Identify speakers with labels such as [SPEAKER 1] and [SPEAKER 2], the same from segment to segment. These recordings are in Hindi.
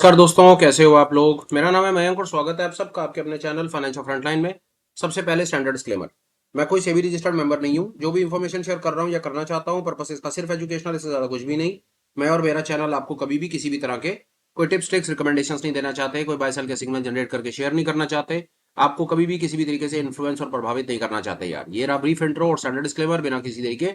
[SPEAKER 1] नमस्कार दोस्तों, कैसे हो आप लोग। मेरा नाम है मयंक और स्वागत है आप सबका आपके अपने चैनल फाइनेंशियल फ्रंटलाइन में। सबसे पहले स्टैंडर्ड डिस्क्लेमर, मैं कोई सेबी रजिस्टर्ड मेंबर नहीं हूं। जो भी इन्फॉर्मेशन शेयर कर रहा हूं या करना चाहता हूं पर्पस इसका सिर्फ एजुकेशनल, इससे ज्यादा कुछ भी नहीं। मैं और मेरा चैनल आपको कभी भी किसी भी तरह के कोई टिप्स ट्रिक्स रिकमेंडेशन नहीं देना चाहते, कोई बाय सेल के सिग्नल जनरेट करके शेयर नहीं करना चाहते, आपको कभी भी किसी भी तरीके से इन्फ्लुएंस और प्रभावित नहीं करना चाहते। यार ये रहा ब्रीफ इंट्रो और स्टैंडर्ड डिस्क्लेमर। बिना किसी तरीके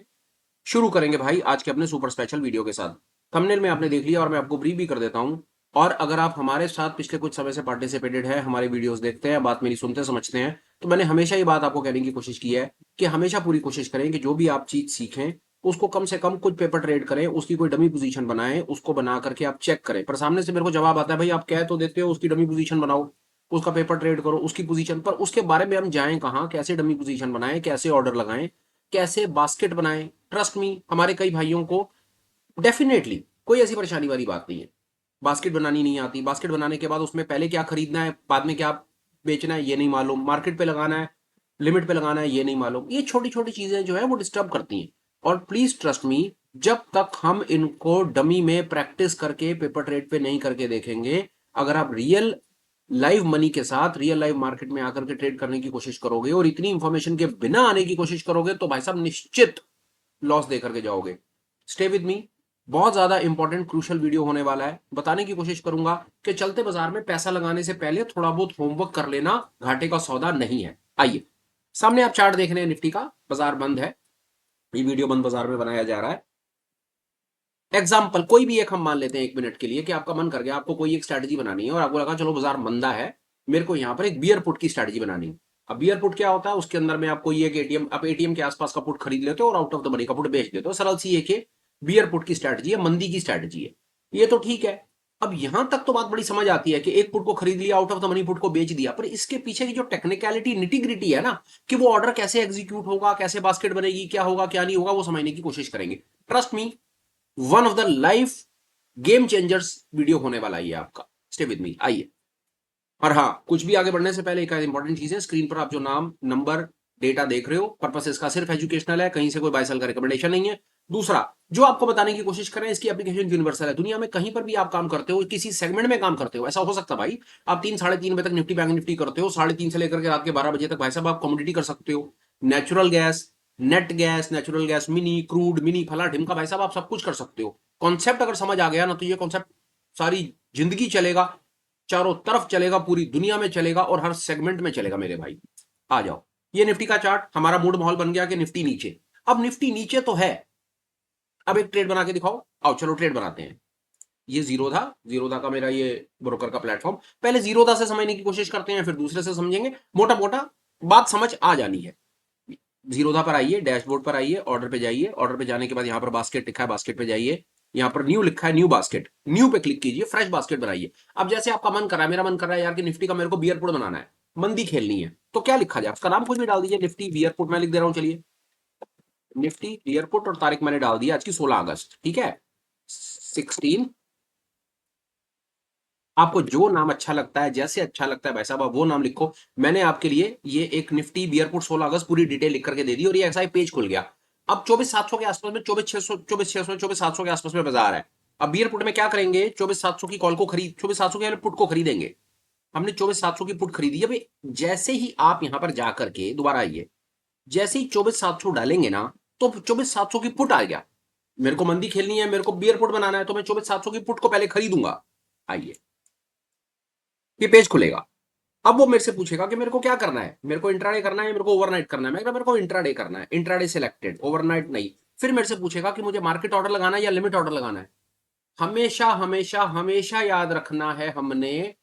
[SPEAKER 1] शुरू करेंगे भाई आज के अपने सुपर स्पेशल वीडियो के साथ। थंबनेल में आपने देख लिया और मैं आपको ब्रीफ भी कर देता हूं। और अगर आप हमारे साथ पिछले कुछ समय से पार्टिसिपेटेड है, हमारे वीडियोस देखते हैं, बात मेरी सुनते समझते हैं, तो मैंने हमेशा ये बात आपको कहने की कोशिश की है कि हमेशा पूरी कोशिश करें कि जो भी आप चीज सीखें उसको कम से कम कुछ पेपर ट्रेड करें, उसकी कोई डमी पोजीशन बनाएं, उसको बना करके आप चेक करें। पर सामने से मेरे को जवाब आता है भाई आप कह तो देते हो उसकी डमी पोजीशन बनाओ, उसका पेपर ट्रेड करो, उसकी पोजीशन पर उसके बारे में हम जाएं कहाँ, कैसे डमी पोजीशन बनाएं, कैसे ऑर्डर लगाएं, कैसे बास्केट बनाएं। ट्रस्ट मी, हमारे कई भाइयों को डेफिनेटली कोई ऐसी परेशानी वाली बात नहीं है। बास्केट बनानी नहीं आती, बास्केट बनाने के बाद उसमें पहले क्या खरीदना है, बाद में क्या बेचना है ये नहीं मालूम, मार्केट पे लगाना है, लिमिट पे लगाना है ये नहीं मालूम। ये छोटी छोटी चीजें जो है वो डिस्टर्ब करती हैं। और प्लीज ट्रस्ट मी, जब तक हम इनको डमी में प्रैक्टिस करके पेपर ट्रेड पे नहीं करके देखेंगे, अगर आप रियल लाइव मनी के साथ रियल लाइव मार्केट में आकर के ट्रेड करने की कोशिश करोगे और इतनी इंफॉर्मेशन के बिना आने की कोशिश करोगे तो भाई साहब निश्चित लॉस दे करके जाओगे। स्टे विद मी, बहुत ज्यादा इंपॉर्टेंट क्रूशियल वीडियो होने वाला है। बताने की कोशिश करूंगा कि चलते बाजार में पैसा लगाने से पहले थोड़ा बहुत होमवर्क कर लेना घाटे का सौदा नहीं है। आइए, सामने आप चार्ट देख रहे हैं निफ्टी का, बाजार बंद है, ये वीडियो बंद बाजार में बनाया जा रहा है। एग्जाम्पल कोई भी एक हम मान लेते हैं 1 मिनट के लिए कि आपका मन कर गया, आपको कोई एक स्ट्रैटेजी बनानी है और आपको लगा चलो बाजार मंदा है, मेरे को यहाँ पर एक बियर पुट की स्ट्रैटेजी बनानी है। अब बियर पुट क्या होता है, उसके अंदर में आपको ये एटीएम, आप एटीएम के आसपास का पुट खरीद लेते हो और आउट ऑफ द मनी का पुट बेच देते हो। सरल सी एक बियर पुट की स्ट्रैटेजी है, मंदी की स्ट्रैटेजी है। ये तो ठीक है। अब यहां तक तो बात बड़ी समझ आती है कि एक पुट को खरीद लिया, out of the money put को बेच दिया, पर इसके पीछे की जो टेक्निकलिटी निटी है ना, कि वो ऑर्डर कैसे एग्जीक्यूट होगा, कैसे बास्केट बनेगी, क्या होगा क्या नहीं होगा, वो समझने की कोशिश करेंगे। Trust me, one of the life game changers video होने वाला है आपका। स्टे विद मी, आइए। और हाँ, कुछ भी आगे बढ़ने से पहले एक इंपॉर्टेंट चीज है, स्क्रीन पर आप जो नाम नंबर डेटा देख रहे हो, पर्पस इसका सिर्फ एजुकेशनल है, कहीं से कोई बाय सेल का रिकमेंडेशन नहीं है। दूसरा, जो आपको बताने की कोशिश करें, इसकी एप्लीकेशन यूनिवर्सल है। दुनिया में कहीं पर भी आप काम करते हो, किसी सेगमेंट में काम करते हो, ऐसा हो सकता है भाई आप 3 साढ़े 3 बजे तक निफ्टी बैंक निफ्टी करते हो, 3:30 से लेकर के रात के 12 बजे तक भाई साहब आप कमोडिटी कर सकते हो। Natural gas, net gas, natural gas, mini crude, mini फला ढिमका, भाई साहब आप सब कुछ कर सकते हो। कॉन्सेप्ट अगर समझ आ गया ना, तो ये कॉन्सेप्ट सारी जिंदगी चलेगा, चारों तरफ चलेगा, पूरी दुनिया में चलेगा और हर सेगमेंट में चलेगा मेरे भाई। आ जाओ, ये निफ्टी का चार्ट, हमारा मूड माहौल बन गया कि निफ्टी नीचे। अब निफ्टी नीचे तो है, अब एक ट्रेड बना के दिखाओ। आओ चलो ट्रेड बनाते हैं। ये जीरोधा, जीरोधा का मेरा ये ब्रोकर का प्लेटफॉर्म। पहले जीरोधा से समझने की कोशिश करते हैं, फिर दूसरे से समझेंगे। मोटा मोटा बात समझ आ जानी है। जीरोधा पर आइए, डैशबोर्ड पर आइए, ऑर्डर पे जाइए, ऑर्डर पे जाने के बाद यहाँ पर बास्केट लिखा है, बास्केट पे जाइए, यहाँ पर न्यू लिखा है, न्यू बास्केट, न्यू पे क्लिक कीजिए, फ्रेश बास्केट बनाइए। अब जैसे आपका मन कर रहा है, मेरा मन कर रहा है यार कि निफ्टी का मेरे को बियर पुट बनाना है, मंदी खेलनी है, तो क्या लिखा जाए, उसका नाम कुछ भी डाल दीजिए, निफ्टी बियर पुट मैं लिख दे रहा हूँ। चलिए, निफ्टी बियर पुट, और तारीख मैंने डाल दिया आज की 16 अगस्त, ठीक है, 16। आपको जो नाम अच्छा लगता है, जैसे अच्छा लगता है भाई साहब, आप वो नाम लिखो। मैंने आपके लिए ये एक निफ्टी बियरपुट 16 अगस्त पूरी डिटेल लिख करके दे दी और ये ऐसा ही पेज खुल गया। अब 24,700 के आसपास में, 24,600, 24,600, 24,700 के आसपास में बाजार है। अब बियरपुट में क्या करेंगे, 24,700 की कॉल को खरीद, 24,700 के पुट को खरीदेंगे। हमने 24,700 की पुट खरीदी। अभी जैसे ही आप यहां पर जाकर के दोबारा आइए, जैसे ही 24,700 डालेंगे ना, तो 24,700 की पुट आ गया। मेरे को मंदी खेलनी है, मेरे को बियर पुट बनाना है, तो मैं 24,700 की पुट को पहले खरीदूंगा। आइए, ये पेज खुलेगा। अब वो मेरे से पूछेगा कि मेरे को क्या करना है, मेरे को इंट्राडे करना है, मेरे को ओवरनाइट करना है। मैं मेरे को इंट्राडे करना है, इंट्राडे सिलेक्टेड, ओवरनाइट नहीं। फिर मेरे से पूछेगा कि मुझे मार्केट ऑर्डर लगाना है या लिमिट ऑर्डर लगाना है। हमेशा हमेशा हमेशा याद रखना है, हमने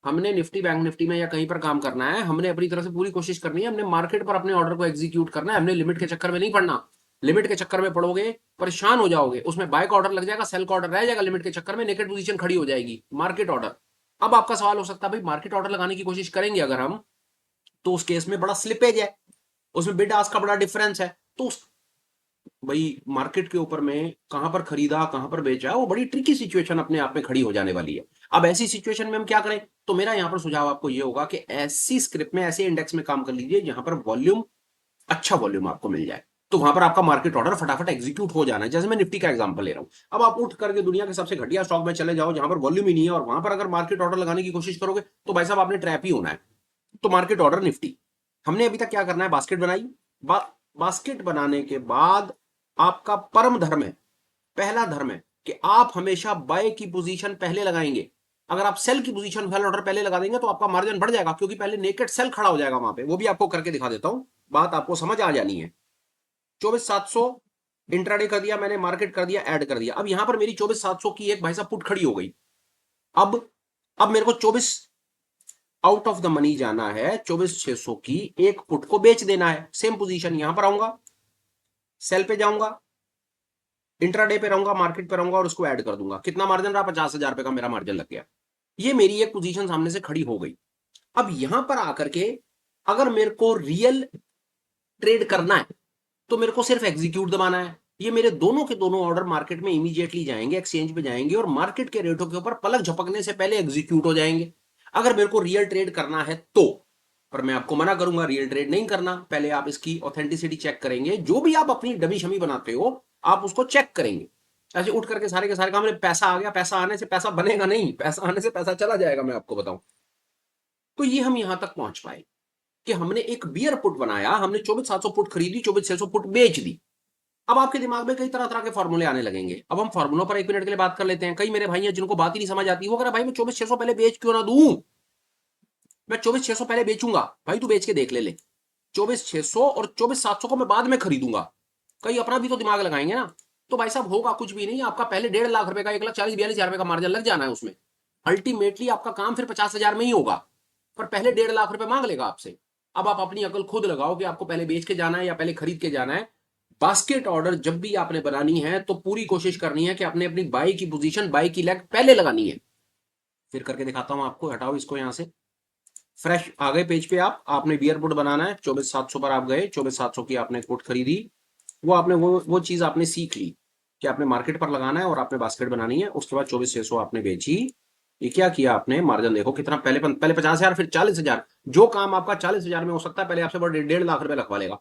[SPEAKER 1] हमने निफ्टी बैंक निफ्टी में या कहीं पर काम करना है, हमने अपनी तरफ से पूरी कोशिश करनी है, हमने मार्केट पर अपने ऑर्डर को एग्जीक्यूट करना है, हमने लिमिट के चक्कर में नहीं पड़ना। लिमिट के चक्कर में पड़ोगे परेशान हो जाओगे, उसमें बाय का ऑर्डर लग जाएगा, सेल का ऑर्डर रह जाएगा, लिमिट के चक्कर में नेकेड पोजीशन खड़ी हो जाएगी, मार्केट ऑर्डर। अब आपका सवाल हो सकता है भाई मार्केट ऑर्डर लगाने की कोशिश करेंगे अगर हम, तो उस केस में बड़ा स्लिपेज है, उसमें बिड आस्क का बड़ा डिफरेंस है, तो उस भाई मार्केट के ऊपर में कहां पर खरीदा कहां पर बेचा, वो बड़ी ट्रिकी सिचुएशन अपने आप में खड़ी हो जाने वाली है। अब ऐसी सिचुएशन में हम क्या करें, तो मेरा यहां पर सुझाव आपको ये होगा कि ऐसी स्क्रिप्ट में, ऐसे इंडेक्स में काम कर लीजिए जहां पर वॉल्यूम, अच्छा वॉल्यूम आपको मिल जाए। तो वहां पर आपका मार्केट ऑर्डर फटाफट एग्जीक्यूट हो जाना है। जैसे मैं निफ्टी का एग्जांपल ले रहा हूं, अब आप उठ करके दुनिया के सबसे घटिया स्टॉक में चले जाओ जहां पर वॉल्यूम ही नहीं है और वहां पर अगर मार्केट ऑर्डर लगाने की कोशिश करोगे तो भाई साहब आपने ट्रैप ही होना है। तो मार्केट ऑर्डर निफ्टी हमने अभी तक क्या करना है, बास्केट बनाई। बास्केट बनाने के बाद आपका परम धर्म है, पहला धर्म है कि आप हमेशा बाय की पोजीशन पहले लगाएंगे। अगर आप सेल की पोजीशन सेल ऑर्डर पहले लगा देंगे तो आपका मार्जिन बढ़ जाएगा, क्योंकि पहले नेकेड सेल खड़ा हो जाएगा वहां पे। वो भी आपको करके दिखा देता हूं, बात आपको समझ आ जानी है। 24,700 इंट्राडे कर दिया मैंने, मार्केट कर दिया, ऐड कर दिया। अब यहां पर मेरी 24,700 की एक भाई साहब पुट खड़ी हो गई। अब मेरे को 24 आउट ऑफ द मनी जाना है, 24,600 की एक पुट को बेच देना है। सेम पोजीशन यहां पर आऊंगा, सेल पे जाऊंगा, इंट्राडे पे रहूंगा, मार्केट पे रहूंगा और उसको ऐड कर दूंगा। कितना मार्जिन रहा, 50,000 रुपए का मेरा मार्जिन लग गया। ये मेरी एक पोजीशन सामने से खड़ी हो गई। अब यहां पर आकर के अगर मेरे को रियल ट्रेड करना है तो मेरे को सिर्फ एग्जीक्यूट दबाना है। ये मेरे दोनों के दोनों ऑर्डर मार्केट में इमीडिएटली जाएंगे, एक्सचेंज पे जाएंगे और मार्केट के रेटों के ऊपर पलक झपकने से पहले एग्जीक्यूट हो जाएंगे, अगर मेरे को रियल ट्रेड करना है तो। पर मैं आपको मना करूंगा रियल ट्रेड नहीं करना, पहले आप इसकी ऑथेंटिसिटी चेक करेंगे। जो भी आप अपनी डमी शमी बनाते हो आप उसको चेक करेंगे। ऐसे उठ करके सारे के सारे काम में पैसा आ गया, पैसा आने से पैसा बनेगा नहीं, पैसा आने से पैसा चला जाएगा, मैं आपको बताऊं। तो ये हम यहां तक पहुंच पाए कि हमने एक बियर पुट बनाया, हमने 24,700 पुट खरीदी, 24,600 पुट बेच दी। अब आपके दिमाग में कई तरह तरह के फॉर्मूले आने लगेंगे। अब हम फॉर्मूलों पर एक मिनट के लिए बात कर लेते हैं। कई मेरे भाई हैं जिनको बात ही नहीं समझ आती, वो कह रहा भाई मैं 24,600 पहले बेच क्यों ना दूं, मैं 24,600 पहले बेचूंगा। भाई तू बेच के देख ले 24,600 और 24,700 को मैं बाद में खरीदूंगा। कई अपना भी तो दिमाग लगाएंगे ना। तो भाई साहब होगा कुछ भी नहीं, आपका पहले 1.5 लाख रुपए का 1,40,42,000 रुपए का मार्जिन लग जाना है उसमें। अल्टीमेटली आपका काम फिर 50,000 में ही होगा, पर पहले 1.5 लाख रुपए मांग लेगा आपसे। अब आप अपनी अकल खुद लगाओ कि आपको पहले बेच के जाना है या पहले खरीद के जाना है। बास्केट ऑर्डर जब भी आपने बनानी है तो पूरी कोशिश करनी है कि आपने अपनी बाई की पोजीशन, बाई की लेग पहले लगानी है। फिर करके दिखाता हूं आपको, हटाओ इसको यहां से। फ्रेश आ गए पेज पे, आपने बियर पुट बनाना है। 24,700 पर आप गए, 24,700 की आपने पुट खरीदी। वो आपने वो चीज आपने सीख ली कि आपने मार्केट पर लगाना है और आपने बास्केट बनानी है। उसके बाद 24,600 आपने बेची। ये क्या किया आपने, मार्जिन देखो कितना, पहले 50,000 फिर 40,000। जो काम आपका 40,000 में हो सकता है पहले आपसे बड़े 1.5 लाख रुपए लगवा लेगा।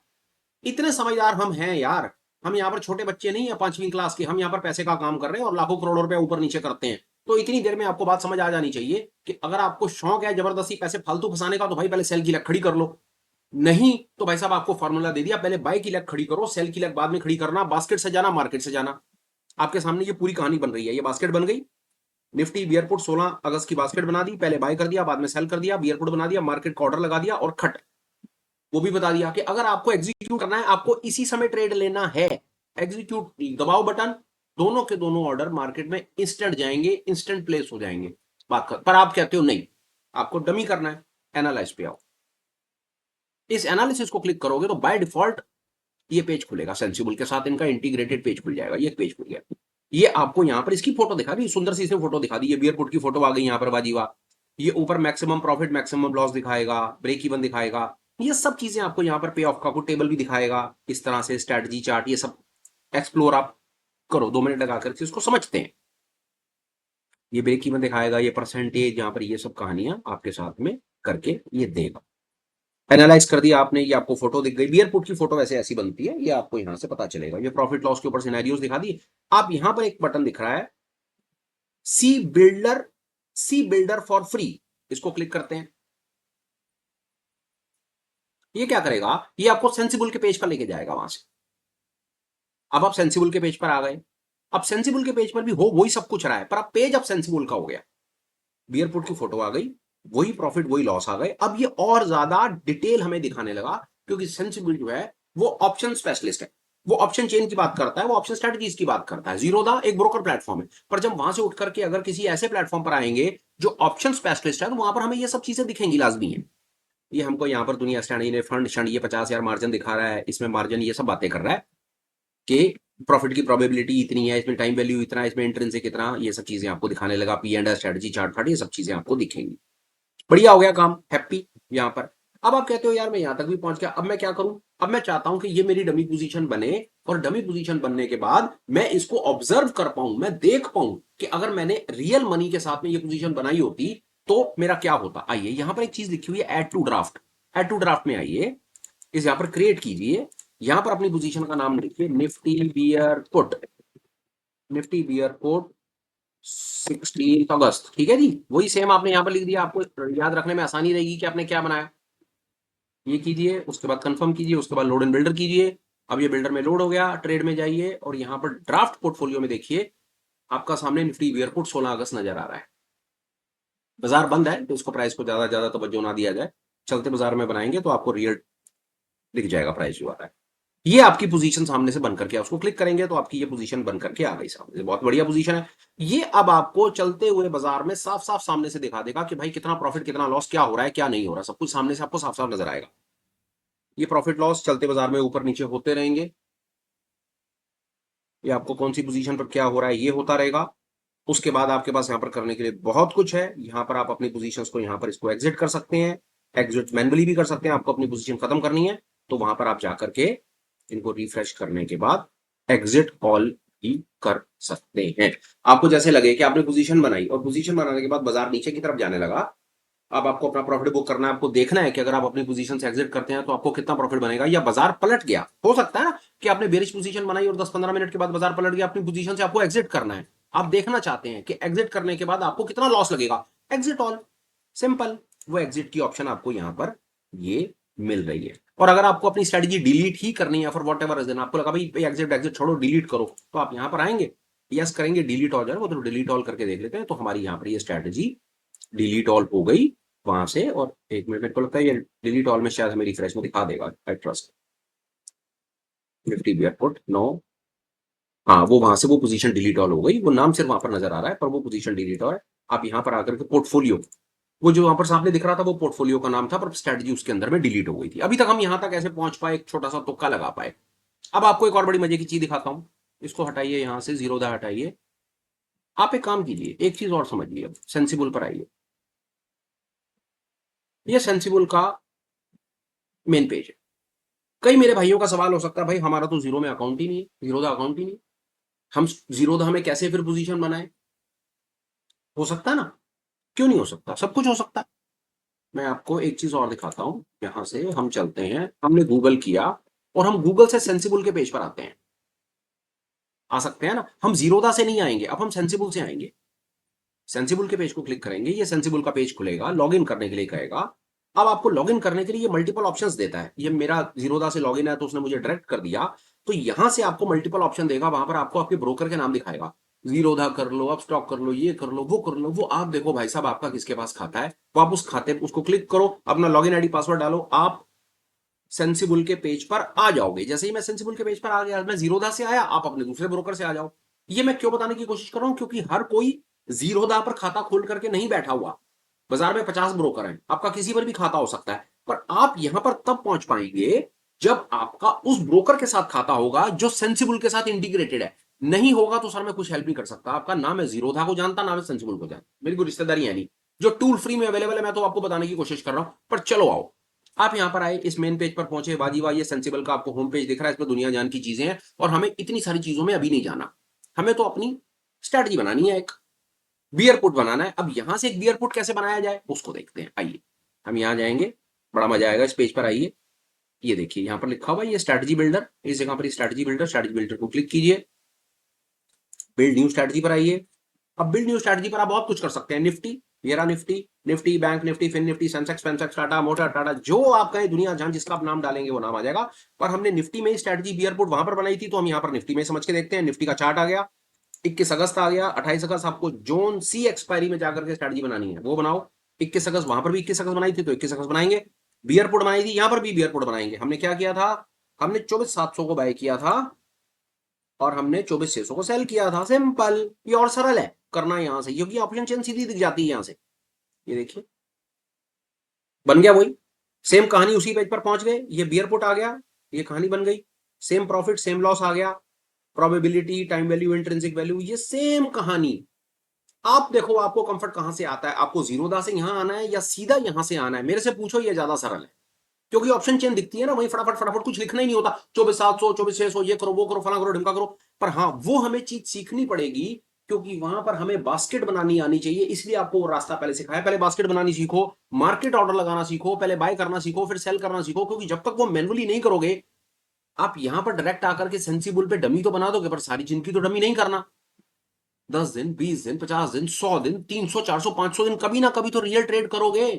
[SPEAKER 1] इतने समझदार हम हैं यार। हम यहाँ पर छोटे बच्चे नहीं है 5वीं क्लास के, हम यहाँ पर पैसे का काम कर रहे हैं और लाखों करोड़ों रुपए ऊपर नीचे करते हैं। तो इतनी देर में आपको बात समझ आ जानी चाहिए कि अगर आपको शौक है जबरदस्ती पैसे फालतू फंसाने का तो भाई पहले सेल की लग खड़ी कर लो। नहीं तो भाई साहब आपको फॉर्मूला दे दिया, पहले बाय की लग खड़ी करो, सेल की लग बाद में खड़ी करना, बास्केट से जाना, मार्केट से जाना। आपके सामने ये पूरी कहानी बन रही है। ये बास्केट बन गई, निफ्टी बियरपुट 16 अगस्त की बास्केट बना दी, पहले बाय कर दिया बाद में सेल कर दिया, बियरपुट बना दिया, मार्केट का ऑर्डर लगा दिया और खट। वो भी बता दिया कि अगर आपको एग्जीक्यूट करना है, आपको इसी समय ट्रेड लेना है, एग्जीक्यूट दबाओ बटन, दोनों के दोनों ऑर्डर मार्केट में इंस्टेंट जाएंगे, इंस्टेंट प्लेस हो जाएंगे। बात कर, पर आप कहते हो नहीं आपको डमी करना है। एनालाइज पे आओ, इस एनालिसिस को क्लिक करोगे तो बाय डिफॉल्ट ये पेज खुलेगा, सेंसिबल के साथ इनका इंटीग्रेटेड पेज खुल जाएगा। ये पेज खुल गया। ये आपको यहां पर इसकी फोटो दिखा दी, सुंदर सी इसने फोटो दिखा दी, ये बियरपुट की फोटो आ गई यहां पर बाजीवा। ये ऊपर मैक्सिमम प्रॉफिट मैक्सिमम लॉस दिखाएगा, ब्रेक इवन दिखाएगा, ये सब चीजें आपको यहाँ पर पे ऑफ का टेबल भी दिखाएगा। इस तरह से स्ट्रेटजी चार्ट ये सब एक्सप्लोर आप करो, 2 मिनट लगा करके इसको समझते हैं। ये ब्रेक इवन दिखाएगा, ये परसेंटेज, यहाँ पर ये सब कहानियां आपके साथ में करके ये देगा। एनालाइज कर दिया आपने, ये आपको फोटो दिख गई, बियर पुट की फोटो वैसे ऐसी बनती है, ये आपको यहां से पता चलेगा। ये प्रॉफिट लॉस के ऊपर सिनेरियोस दिखा दिए। आप यहां पर एक बटन दिख रहा है C builder, C builder for free, इसको क्लिक करते हैं। ये क्या करेगा, ये आपको सेंसिबल के पेज पर लेके जाएगा वहां से। अब आप सेंसिबल के पेज पर आ गए। अब सेंसिबल के पेज पर भी हो वही सब कुछ रहा है, पर अब पेज अब सेंसिबल का हो गया। बियर पुट की फोटो आ गई, वही प्रॉफिट वही लॉस आ गए। अब ये और ज्यादा डिटेल हमें दिखाने लगा, क्योंकि सेंसिबल जो है वो ऑप्शन स्पेशलिस्ट है। वो ऑप्शन चेन की बात करता है, वो ऑप्शन स्ट्रेटजीज की बात करता है। जीरोधा एक ब्रोकर प्लेटफॉर्म है, पर जब वहां से उठ करके अगर किसी ऐसे प्लेटफॉर्म पर आएंगे जो ऑप्शन स्पेशलिस्ट है तो वहां पर हमें ये सब चीजें दिखेंगी, लाजमी है। ये हमको यहाँ पर दुनिया स्टैंड ने फंड शंड ये 50,000 मार्जिन दिखा रहा है, इसमें मार्जिन ये सब बातें कर रहा है कि प्रॉफिट की प्रोबेबिलिटी इतनी है, इसमें टाइम वैल्यू इतना है, इसमें इंट्रिंसिक कितना, ये सब चीजें आपको दिखाने लगा। पी एंड स्ट्रेटजी चार्ट फार्ट ये सब चीजें आपको दिखेंगी। बढ़िया हो गया काम, हैप्पी यहां पर। अब आप कहते हो यार मैं यहां तक भी पहुंच गया, अब मैं क्या करूं। अब मैं चाहता हूं कि ये मेरी डमी पोजीशन बने और डमी पोजीशन बनने के बाद मैं इसको ऑब्जर्व कर पाऊं, मैं देख पाऊं कि अगर मैंने रियल मनी के साथ में ये पोजीशन बनाई होती तो मेरा क्या होता। आइए यहां पर एक चीज लिखी हुई है, add to draft. Add to draft में आइए, इस यहां पर क्रिएट कीजिए यहां पर अपनी पोजीशन का नाम लिखिए Nifty bear put, Nifty bear put 16 अगस्त, ठीक है जी। वही सेम आपने यहां पर लिख दिया, आपको याद रखने में आसानी रहेगी कि आपने क्या बनाया। ये कीजिए, उसके बाद कंफर्म कीजिए, उसके बाद लोड एंड बिल्डर कीजिए। अब ये बिल्डर में लोड हो गया, ट्रेड में जाइए और यहाँ पर ड्राफ्ट पोर्टफोलियो में देखिए आपका सामने निफ्टी बियर पुट 16 अगस्त नजर आ रहा है। बाजार बंद है तो इसको प्राइस को ज्यादा तवज्जो ना दिया जाए, चलते बाजार में बनाएंगे तो आपको रियल दिख जाएगा प्राइस जो आ रहा है। ये आपकी पोजीशन सामने से बन करके, उसको क्लिक करेंगे तो आपकी ये पोजीशन बन करके आ गई सामने से, बहुत बढ़िया पोजीशन है। ये अब आपको चलते हुए बाजार में साफ साफ सामने से दिखा देगा कि भाई कितना प्रॉफिट कितना लॉस, क्या हो रहा है क्या नहीं हो रहा, सब कुछ सामने से आपको साफ साफ नजर आएगा। ये प्रॉफिट लॉस चलते बाजार में ऊपर नीचे होते रहेंगे, ये आपको कौन सी पोजीशन पर क्या हो रहा है ये होता रहेगा। उसके बाद आपके पास यहाँ पर करने के लिए बहुत कुछ है, यहाँ पर आप अपनी पोजीशंस को यहाँ पर इसको एग्जिट कर सकते हैं, एग्जिट मैनुअली भी कर सकते हैं। आपको अपनी पोजीशन खत्म करनी है तो वहां पर आप जाकर के इनको रिफ्रेश करने के बाद एग्जिट ऑल भी कर सकते हैं। आपको जैसे लगे कि आपने पोजीशन बनाई और पोजीशन बनाने के बाद बाजार नीचे की तरफ जाने लगा, अब आपको अपना प्रॉफिट बुक करना है, आपको देखना है कि अगर आप अपनी पोजीशन से एग्जिट करते हैं तो आपको कितना प्रॉफिट बनेगा, या बाजार पलट गया, हो सकता है ना कि आपने बेरिश पोजीशन बनाई और 10-15 मिनट के बाद बाजार पलट गया, अपनी पोजीशन से आपको एग्जिट करना है, आप देखना चाहते हैं कि एग्जिट करने के बाद आपको कितना लॉस लगेगा, एग्जिट ऑल, सिंपल। वो एग्जिट की ऑप्शन आपको यहां पर ये मिल रही है। और अगर आपको अपनी स्ट्रेटजी डिलीट ही करनी है फॉर वॉट एवर रीजन, आपको लगा भाई एग्जिट एग्जिट छोड़ो डिलीट करो, तो आप यहां पर आएंगे, यस करेंगे, डिलीट हो जाए वो, तो डिलीट ऑल करके देख लेते हैं। तो हमारी यहां पर ये स्ट्रेटजी डिलीट ऑल हो गई वहां से। और एक मिनट, मेरे को लगता है ये डिलीट ऑल में शायद हमें रिफ्रेश में दिखा देगा, I trust. Nifty bear put no, हाँ वो वहां से वो पोजीशन डिलीट ऑल हो गई, वो नाम सिर्फ वहां पर नजर आ रहा है पर वो पोजीशन डिलीट ऑल है। आप यहाँ पर आकर के पोर्टफोलियो, वो जो वहां पर सामने दिख रहा था वो पोर्टफोलियो का नाम था, पर स्ट्रेटजी उसके अंदर में डिलीट हो गई थी। अभी तक हम यहां तक ऐसे पहुंच पाए, एक छोटा सा तुक्का लगा पाए। अब आपको एक और बड़ी मजे की चीज दिखाता हूं, इसको हटाइए यहां से, जीरोधा हटाइए। आप एक काम कीजिए, एक चीज और समझिए, सेंसिबल पर आइए। ये सेंसिबल का मेन पेज है। कई मेरे भाइयों का सवाल हो सकता है भाई हमारा तो जीरो में अकाउंट ही नहीं है, जीरोधा अकाउंट ही नहीं, हम जीरोधा में कैसे फिर पोजीशन बनाए। हो सकता है ना, क्यों नहीं हो सकता, सब कुछ हो सकता है। मैं आपको एक चीज और दिखाता हूं, यहां से हम चलते हैं, हमने गूगल किया और हम गूगल से सेंसिबल के पेज पर आते हैं, आ सकते हैं ना। हम जीरोधा से नहीं आएंगे, अब हम सेंसिबल से आएंगे। सेंसिबल के पेज को क्लिक करेंगे, ये सेंसिबल का पेज खुलेगा, लॉगिन करने के लिए कहेगा। अब आपको लॉगिन करने के लिए ये मल्टीपल ऑप्शंस देता है, ये मेरा जीरोधा से लॉगिन है तो उसने मुझे डायरेक्ट कर दिया, तो यहां से आपको मल्टीपल ऑप्शन देगा, वहां पर आपको आपके ब्रोकर के नाम दिखाएगा, जीरोधा कर लो, अब स्टॉक कर लो, ये कर लो, वो कर लो, वो आप देखो भाई साहब आपका किसके पास खाता है, वो आप उस खाते उसको क्लिक करो, अपना लॉगिन आईडी पासवर्ड डालो, आप सेंसिबल के पेज पर आ जाओगे। जैसे ही मैं सेंसिबल के पेज पर आ गया, मैं जीरोधा से आया, आप अपने दूसरे ब्रोकर से आ जाओ। ये मैं क्यों बताने की कोशिश कर रहा हूं, क्योंकि हर कोई जीरोधा पर खाता खोल करके नहीं बैठा हुआ, बाजार में 50 ब्रोकर हैं, आपका किसी पर भी खाता हो सकता है, पर आप यहां पर तब पहुंच पाएंगे जब आपका उस ब्रोकर के साथ खाता होगा जो सेंसिबल के साथ इंटीग्रेटेड है। नहीं होगा तो सर मैं कुछ हेल्प नहीं कर सकता, आपका नाम है जीरोधा को जानता, नाम है सेंसिबल को जानता, मेरी कोई रिश्तेदारी है नहीं। जो टूल फ्री में अवेलेबल है मैं तो आपको बताने की कोशिश कर रहा हूं, पर चलो आओ। आप यहां पर आए, इस मेन पेज पर पहुंचे, बाजी वाह, ये सेंसिबल का आपको होम पेज दिख रहा है, इसमें दुनिया जान की चीजें हैं और हमें इतनी सारी चीजों में अभी नहीं जाना, हमें तो अपनी स्ट्रैटेजी बनानी है, एक बियर पुट बनाना है। अब यहां से एक बियर पुट कैसे बनाया जाए उसको देखते हैं, आइए हम यहां जाएंगे, बड़ा मजा आएगा, इस पेज पर आइए। ये देखिए यहां पर लिखा हुआ है ये स्ट्रैटेजी बिल्डर, इस जगह पर स्ट्रैटेजी बिल्डर को क्लिक कीजिए, बिल्ड न्यू स्ट्रैटेजी पर आइए। अब बिल्ड न्यू स्ट्रैटेजी पर आप बहुत कुछ कर सकते हैं, निफ्टी, ये रहा Nifty, Nifty bank Nifty fin Nifty Sensex पेंसेक्स टाटा मोटर टाटा, जो आप कहें दुनिया जान, जिसका आप नाम डालेंगे वो नाम आ जाएगा। पर हमने निफ्टी में स्ट्रैटेजी बियर पुट वहां पर बनाई थी, तो हम यहां पर निफ्टी में समझ के देखते हैं। निफ्टी का चार्ट आ गया, 21 अगस्त आ गया, 28 अगस्त आपको जोन सी एक्सपायरी में जाकर के स्ट्रैटेजी बनानी है, वो बनाओ। 21 अगस्त वहां पर भी 21 अगस्त बनाई थी तो 21 अगस्त बनाएंगे। बियर पुट बनाई थी, यहां पर भी बियर पुट बनाएंगे। हमने क्या किया था, हमने 24,700 को बाय किया था और हमने 24,600 को सेल किया था, सिंपल। ये और सरल है करना यहां से, क्योंकि ऑप्शन चेन सीधी दिख जाती है यहां से। ये देखिए बन गया वही सेम कहानी, उसी पेज पर पहुंच गए, ये बियर पुट आ गया, ये कहानी बन गई, सेम प्रॉफिट सेम लॉस आ गया, probability time value intrinsic value, ये सेम कहानी। आप देखो आपको कंफर्ट कहां से आता है, आपको जीरोधा से यहां आना है या सीधा यहां से आना है, मेरे से पूछो, ये ज्यादा सरल है, क्योंकि ऑप्शन चेन दिखती है ना, वही फटाफट फटाफट कुछ लिखना ही नहीं होता, 24,700 24,600 ये करो वो करो फला करो ढिमका करो। पर हाँ वो हमें चीज सीखनी पड़ेगी, क्योंकि वहां पर हमें बास्केट बनानी आनी चाहिए, इसलिए आपको वो रास्ता पहले सिखाया। पहले बास्केट बनानी सीखो, मार्केट ऑर्डर लगाना सीखो, पहले बाय करना सीखो, फिर सेल करना सीखो, क्योंकि जब तक वो मैनुअली नहीं करोगे आप यहां पर डायरेक्ट आकर के सेंसिबल पे डमी तो बना दोगे, पर सारी जिंदगी तो डमी नहीं करना। 10 दिन, 20 दिन, 50 दिन, 100 दिन, 300, 400, 500 दिन, कभी ना कभी तो रियल ट्रेड करोगे,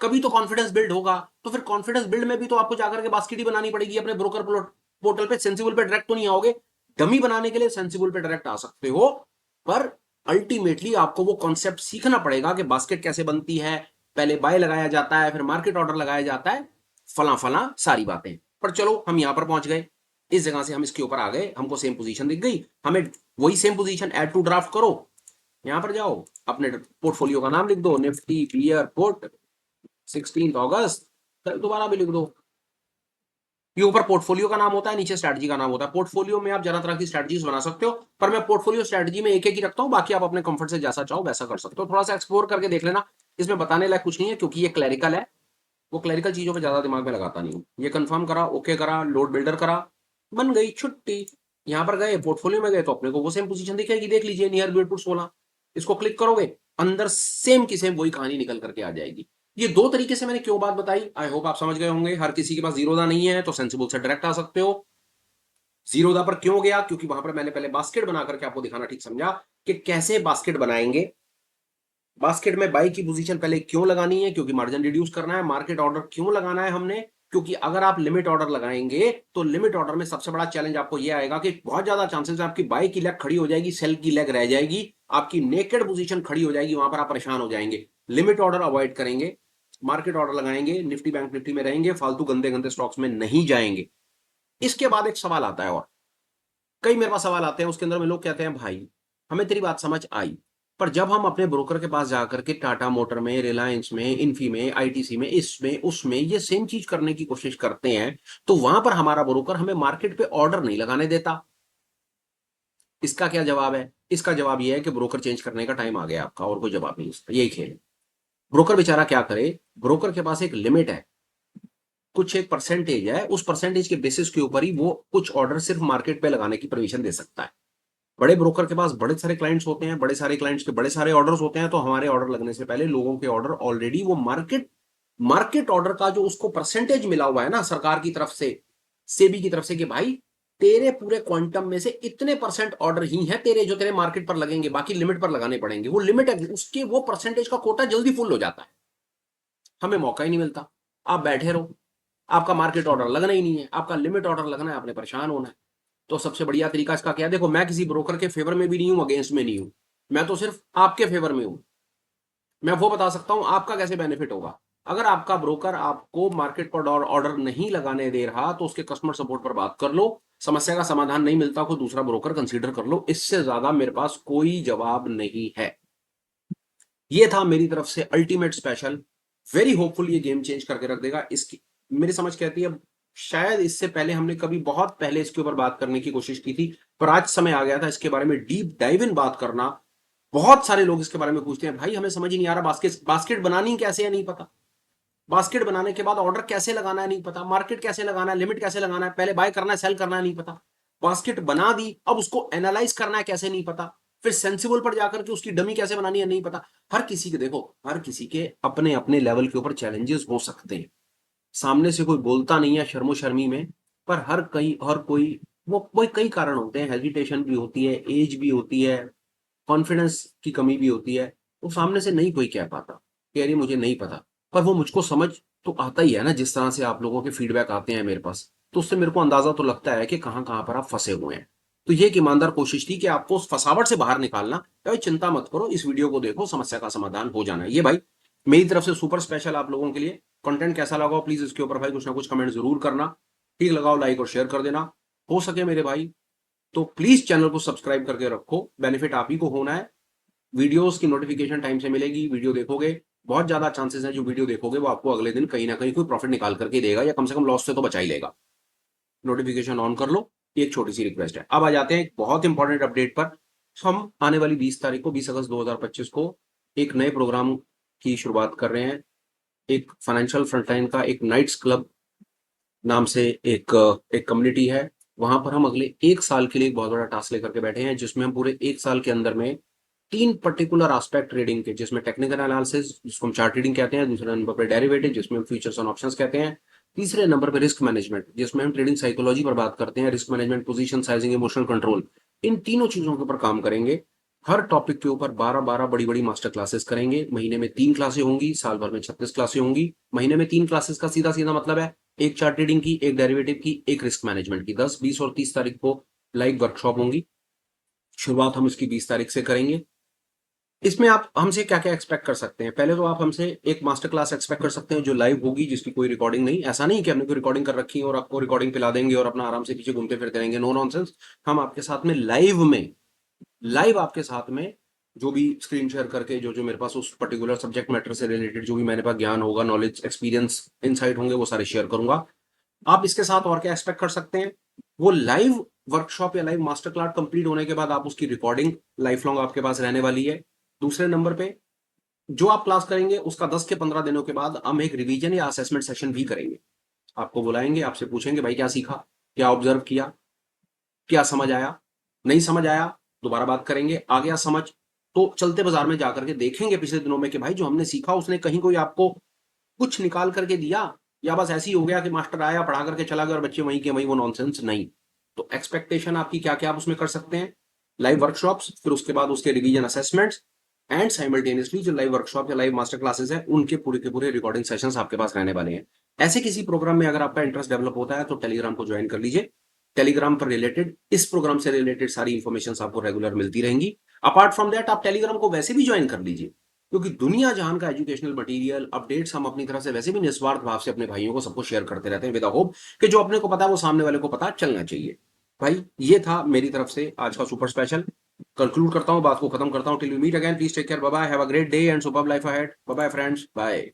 [SPEAKER 1] कभी तो कॉन्फिडेंस बिल्ड होगा। तो फिर कॉन्फिडेंस बिल्ड में भी तो आपको जाकर के बास्केट ही बनानी पड़ेगी अपने ब्रोकर पोर्टल पे। सेंसिबल पे डायरेक्ट तो नहीं आओगे। डमी बनाने के लिए सेंसिबल पे डायरेक्ट आ सकते हो, पर अल्टीमेटली आपको वो कॉन्सेप्ट सीखना पड़ेगा कि बास्केट कैसे बनती है, पहले बाय लगाया जाता है, फिर मार्केट ऑर्डर लगाया जाता है, फला फला सारी बातें। पर चलो हम यहां पर पहुंच गए, इस जगह से हम इसके ऊपर आ गए, हमको सेम पोजीशन दिख गई, हमें वही same position add to draft करो। यहां पर जाओ, अपने पोर्टफोलियो का नाम लिख दो, निफ्टी बियर पुट 16 अगस्त, कल दोबारा भी लिख दो। ये ऊपर पोर्टफोलियो का नाम होता है, नीचे स्ट्रेटजी का नाम होता है। पोर्टफोलियो में आप ज्यादा तरह की स्ट्रेटजीज बना सकते हो, पर मैं पोर्टफोलियो स्ट्रेटजी में एक एक ही रखता हूं, बाकी आप अपने कंफर्ट से जैसा चाहो वैसा कर सकते हो। थोड़ा सा एक्सप्लोर करके देख लेना, इसमें बताने लायक कुछ नहीं है, क्योंकि ये क्लैरिकल है, वो क्लैरिकल चीजों पे ज्यादा दिमाग में लगाता नहीं हूं। ये कंफर्म करा, ओके करा, लोड बिल्डर करा, बन गई छुट्टी। यहां पर गए, पोर्टफोलियो में गए, तो अपने को वो सेम पोजीशन दिखेगी, देख लीजिए, नियर बिल्ड पुट 16। इसको क्लिक करोगे, अंदर सेम की सेम वही कहानी निकल करके आ जाएगी। ये दो तरीके से मैंने क्यों बात बताई, आई होप आप समझ गए होंगे। हर किसी के पास जीरोधा नहीं है, तो सेंसिबल से डायरेक्ट आ सकते हो। जीरोधा पर क्यों गया, क्योंकि वहां पर मैंने पहले बास्केट बना करके आपको दिखाना ठीक समझा कि कैसे बास्केट बनाएंगे। बास्केट में बाई की पोजीशन पहले क्यों लगानी है, क्योंकि मार्जिन रिड्यूस करना है। मार्केट ऑर्डर क्यों लगाना है हमने, क्योंकि अगर आप लिमिट ऑर्डर लगाएंगे तो लिमिट ऑर्डर में सबसे बड़ा चैलेंज आपको यह आएगा कि बहुत ज्यादा चांसेस है आपकी बाई की लेग खड़ी हो जाएगी, सेल की लेग रह जाएगी, आपकी नेकेड पोजीशन खड़ी हो जाएगी, वहां पर आप परेशान हो जाएंगे। लिमिट ऑर्डर अवॉइड करेंगे, मार्केट ऑर्डर लगाएंगे, निफ्टी बैंक निफ्टी में रहेंगे, फालतू गंदे गंदे स्टॉक्स में नहीं जाएंगे। इसके बाद एक सवाल आता है, और कई मेरे पास सवाल आते हैं, उसके अंदर में लोग कहते हैं भाई हमें तेरी बात समझ आई, पर जब हम अपने ब्रोकर के पास जाकर के टाटा मोटर में, रिलायंस में, इन्फी में, आईटीसी में, इसमें उसमें ये सेम चीज करने की कोशिश करते हैं, तो वहां पर हमारा ब्रोकर हमें मार्केट पे ऑर्डर नहीं लगाने देता। इसका क्या जवाब है? इसका जवाब यह है कि ब्रोकर चेंज करने का टाइम आ गया आपका, और कोई जवाब नहीं इसका, यही खेल है। ब्रोकर बेचारा क्या करे, ब्रोकर के पास एक लिमिट है, कुछ एक परसेंटेज है, उस परसेंटेज के बेसिस के ऊपर ही वो कुछ ऑर्डर सिर्फ मार्केट पे लगाने की परमिशन दे सकता है। बड़े ब्रोकर के पास बड़े सारे क्लाइंट्स होते हैं, बड़े सारे क्लाइंट्स के बड़े सारे ऑर्डर्स होते हैं, तो हमारे ऑर्डर लगने से पहले लोगों के ऑर्डर ऑलरेडी वो मार्केट मार्केट ऑर्डर का जो उसको परसेंटेज मिला हुआ है ना सरकार की तरफ से, सेबी की तरफ से, कि भाई तेरे पूरे क्वांटम में से इतने परसेंट ऑर्डर ही हैं तेरे जो तेरे मार्केट पर लगेंगे, बाकी लिमिट पर लगाने पड़ेंगे। वो लिमिट है, उसके वो परसेंटेज का कोटा जल्दी फुल हो जाता है। हमें मौका ही नहीं मिलता, आप बैठे रहो, आपका मार्केट ऑर्डर लगना ही नहीं है, आपका लिमिट ऑर्डर लगना है, आपने परेशान होना है। तो सबसे बढ़िया तरीका इसका क्या है, देखो मैं किसी ब्रोकर के फेवर में भी नहीं हूं, अगेंस्ट में नहीं हूं, मैं तो सिर्फ आपके फेवर में हूं। मैं वो बता सकता हूं आपका कैसे बेनिफिट होगा। अगर आपका ब्रोकर आपको मार्केट पर ऑर्डर नहीं लगाने दे रहा, तो उसके कस्टमर सपोर्ट पर बात कर लो, समस्या का समाधान नहीं मिलता, कोई दूसरा ब्रोकर कंसीडर कर लो, इससे ज्यादा मेरे पास कोई जवाब नहीं है। ये था मेरी तरफ से अल्टीमेट स्पेशल, वेरी होपफुल ये गेम चेंज करके रख देगा। इसकी मेरी समझ कहती है शायद इससे पहले हमने कभी बहुत पहले इसके ऊपर बात करने की कोशिश की थी, पर आज समय आ गया था इसके बारे में डीप डाइव इन बात करना। बहुत सारे लोग इसके बारे में पूछते हैं, भाई हमें समझ ही नहीं आ रहा, बास्केट बास्केट बनानी कैसे है नहीं पता, बास्केट बनाने के बाद ऑर्डर कैसे लगाना है नहीं पता, मार्केट कैसे लगाना है, लिमिट कैसे लगाना है, पहले बाय करना है सेल करना है नहीं पता, बास्केट बना दी अब उसको एनालाइज करना है कैसे नहीं पता, फिर सेंसिबल पर जाकर के उसकी डमी कैसे बनानी है नहीं पता। हर किसी के देखो, हर किसी के अपने अपने लेवल के ऊपर चैलेंजेस हो सकते हैं, सामने से कोई बोलता नहीं है शर्मो शर्मी में, पर हर कोई वो कई कारण होते हैं, हेजिटेशन भी होती है, एज भी होती है, कॉन्फिडेंस की कमी भी होती है, वो सामने से नहीं कोई कह पाता कि अरे मुझे नहीं पता, पर वो मुझको समझ तो आता ही है ना, जिस तरह से आप लोगों के फीडबैक आते हैं मेरे पास, तो उससे मेरे को अंदाजा तो लगता है कि कहां कहां पर आप फंसे हुए हैं। तो ये एक ईमानदार कोशिश थी कि आपको उस फसावट से बाहर निकालना। भाई चिंता मत करो, इस वीडियो को देखो, समस्या का समाधान हो जाना है। ये भाई मेरी तरफ से सुपर स्पेशल आप लोगों के लिए कंटेंट कैसा लगा प्लीज इसके ऊपर भाई कुछ ना कुछ कमेंट जरूर करना, ठीक लगाओ लाइक और शेयर कर देना, हो सके मेरे भाई तो प्लीज चैनल को सब्सक्राइब करके रखो, बेनिफिट आप ही को होना है। वीडियोस की नोटिफिकेशन टाइम से मिलेगी, वीडियो देखोगे, बहुत ज्यादा चांसेस है जो वीडियो देखोगे वो आपको अगले दिन कहीं ना कहीं कोई प्रॉफिट निकाल करके देगा, या कम से कम लॉस से तो बचा ही लेगा। नोटिफिकेशन ऑन कर लो, ये एक छोटी सी रिक्वेस्ट है। अब आ जाते हैं एक बहुत इंपॉर्टेंट अपडेट पर। हम आने वाली 20 तारीख को, 20 अगस्त 2025 को एक नए प्रोग्राम की शुरुआत कर रहे हैं। एक फाइनेंशियल फ्रंटलाइन का एक नाइट्स क्लब नाम से एक एक कम्युनिटी है, वहां पर हम अगले एक साल के लिए एक बहुत बड़ा टास्क लेकर के बैठे हैं, जिसमें हम पूरे एक साल के अंदर में 3 पर्टिकुलर एस्पेक्ट ट्रेडिंग के, जिसमें टेक्निकल एनालिसिस जिसको हम चार्ट ट्रेडिंग कहते हैं, दूसरे नंबर पर डेरिवेटिव जिसमें हम फ्यूचर्स एंड ऑप्शंस कहते हैं, तीसरे नंबर पे रिस्क मैनेजमेंट, जिसमें हम ट्रेडिंग साइकोलॉजी पर बात करते हैं, risk management, position sizing, emotional control, इन तीनों चीजों के ऊपर काम करेंगे। हर टॉपिक के ऊपर 12-12 बड़ी बड़ी मास्टर क्लासेस करेंगे। महीने में 3 क्लासें होंगी, साल भर में 36 क्लासें होंगी। महीने में 3 क्लासेस का सीधा सीधा मतलब है एक चार्ट ट्रेडिंग की, एक डेरिवेटिव की, एक रिस्क मैनेजमेंट की। 10, 20 और 30 तारीख को लाइव वर्कशॉप होंगी। शुरुआत हम इसकी 20 तारीख से करेंगे। इसमें आप हमसे क्या क्या एक्सपेक्ट कर सकते हैं? पहले तो आप हमसे एक मास्टर क्लास एक्सपेक्ट कर सकते हैं जो लाइव होगी, जिसकी कोई रिकॉर्डिंग नहीं। ऐसा नहीं कि हमने कोई रिकॉर्डिंग कर रखी है और आपको रिकॉर्डिंग पिला देंगे और अपना आराम से पीछे घूमते फिरते रहेंगे। No nonsense. हम आपके साथ में लाइव आपके साथ में जो भी स्क्रीन शेयर करके जो जो मेरे पास उस पर्टिकुलर सब्जेक्ट मैटर से रिलेटेड जो भी मेरे पास ज्ञान होगा, नॉलेज, एक्सपीरियंस, इनसाइट होंगे, वो सारे शेयर करूंगा। आप इसके साथ और क्या एक्सपेक्ट कर सकते हैं? वो लाइव वर्कशॉप या लाइव मास्टर क्लास कंप्लीट होने के बाद आप उसकी रिकॉर्डिंग लाइफ लॉन्ग आपके पास रहने वाली है। दूसरे नंबर पे जो आप क्लास करेंगे उसका 10 के 15 दिनों के बाद हम एक रिवीजन या असेसमेंट सेशन भी करेंगे। आपको बुलाएंगे, आपसे पूछेंगे भाई क्या सीखा, क्या ऑब्जर्व किया, क्या समझ आया, नहीं समझ आया, दोबारा बात करेंगे। आ गया समझ तो चलते बाजार में जाकर के देखेंगे पिछले दिनों में कि भाई जो हमने सीखा उसने कहीं कोई आपको कुछ निकाल करके दिया, या बस ऐसे ही हो गया कि मास्टर आया पढ़ा करके चला गया और बच्चे वहीं के वहीं, वो नॉनसेंस नहीं। तो एक्सपेक्टेशन आपकी क्या क्या आप उसमें कर सकते हैं? लाइव वर्कशॉप्स, फिर उसके बाद उसके रिवीजन असेसमेंट्स, एंड साइमल्टेनियसली जो लाइव वर्कशॉप या लाइव मास्टर क्लासेस है उनके पूरे के पूरे रिकॉर्डिंग सेशंस आपके पास रहने वाले हैं। ऐसे किसी प्रोग्राम में अगर आपका इंटरेस्ट डेवलप होता है तो टेलीग्राम को ज्वाइन कर लीजिए। टेलीग्राम पर रिलेटेड, इस प्रोग्राम से रिलेटेड सारी इंफॉर्मेशन आपको रेगुलर मिलती रहेंगी। अपार्ट फ्रॉम दैट आप टेलीग्राम को वैसे भी ज्वाइन कर लीजिए, क्योंकि दुनिया जहान का एजुकेशनल मटेरियल अपडेट्स हम अपनी तरफ से वैसे भी निस्वार्थ भाव से अपने भाइयों को सबको शेयर करते रहते हैं, विद होप कि जो अपने को पता है वो सामने वाले को पता चलना चाहिए। भाई ये था मेरी तरफ से आज का सुपर स्पेशल। कंक्लूड करता हूं, बात को खत्म करता हूं। Till we meet again, please take care, bye bye, have a great day and superb life ahead. Bye bye friends, bye.